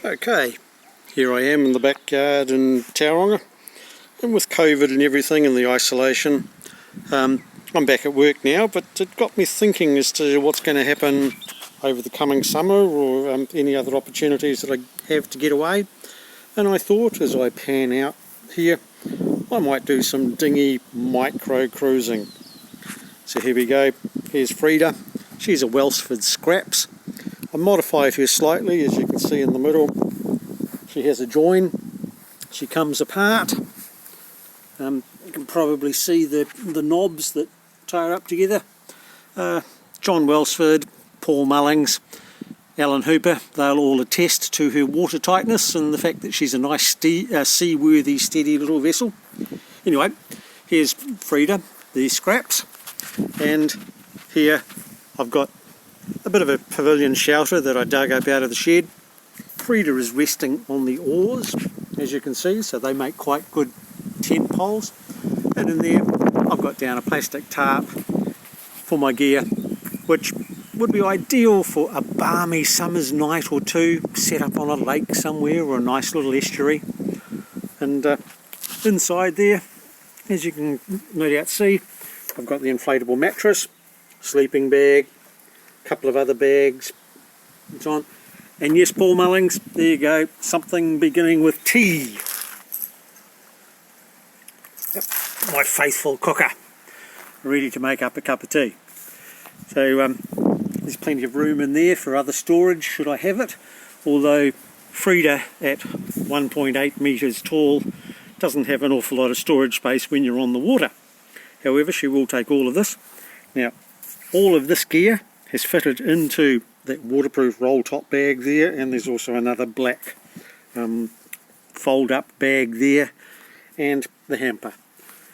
Okay, here I am in the backyard in Tauranga, and with COVID and everything and the isolation, I'm back at work now, but it got me thinking as to what's going to happen over the coming summer or any other opportunities that I have to get away. And I thought, as I pan out here, I might do some dinghy micro cruising. So here we go. Here's Frida. She's a Welsford Scraps. I modified her slightly, as you can see in the middle. She has a join. She comes apart. You can probably see the knobs that tie her up together. John Welsford, Paul Mullings, Alan Hooper, they'll all attest to her water tightness and the fact that she's a nice seaworthy, steady little vessel. Anyway, here's Frida, the Scraps, and here I've got a bit of a pavilion shelter that I dug up out of the shed. Frida is resting on the oars, as you can see, so they make quite good tent poles. And in there I've got down a plastic tarp for my gear, which would be ideal for a balmy summer's night or two, set up on a lake somewhere or a nice little estuary. And inside there, as you can no doubt see, I've got the inflatable mattress, sleeping bag, a couple of other bags and so on. And yes, Paul Mullings, there you go, something beginning with T. Yep, my faithful cooker, ready to make up a cup of tea. So there's plenty of room in there for other storage should I have it, although Frida at 1.8 metres tall doesn't have an awful lot of storage space when you're on the water. However, she will take all of this. Now, all of this gear has fitted into that waterproof roll top bag there, and there's also another black fold up bag there, and the hamper.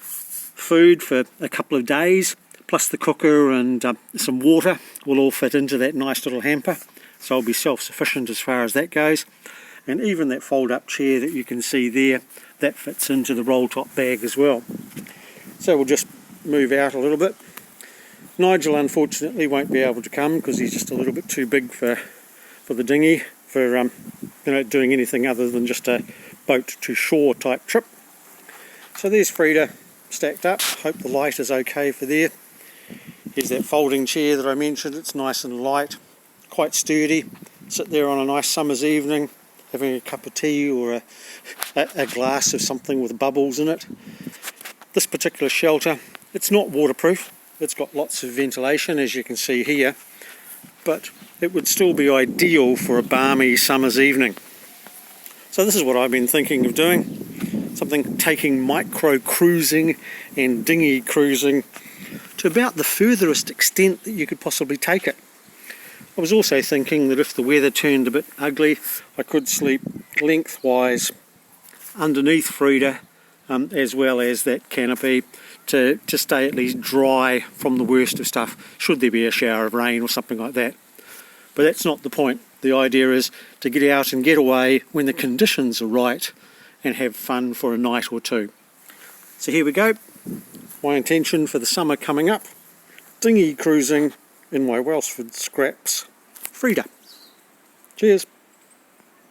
Food for a couple of days, plus the cooker and some water will all fit into that nice little hamper, so I'll be self-sufficient as far as that goes. And even that fold-up chair that you can see there, that fits into the roll-top bag as well. So we'll just move out a little bit. Nigel unfortunately won't be able to come because he's just a little bit too big for the dinghy for doing anything other than just a boat to shore type trip. So there's Frida stacked up. Hope the light is okay for there. Here's that folding chair that I mentioned. It's nice and light, quite sturdy. Sit there on a nice summer's evening having a cup of tea or a glass of something with bubbles in it. This particular shelter, it's not waterproof. It's got lots of ventilation, as you can see here, but it would still be ideal for a balmy summer's evening. So this is what I've been thinking of doing, something taking micro cruising and dinghy cruising to about the furthest extent that you could possibly take it. I was also thinking that if the weather turned a bit ugly, I could sleep lengthwise underneath Frida, as well as that canopy, to stay at least dry from the worst of stuff, should there be a shower of rain or something like that. But that's not the point. The idea is to get out and get away when the conditions are right and have fun for a night or two. So here we go. My intention for the summer coming up, dinghy cruising in my Welsford Scraps Frida. Cheers.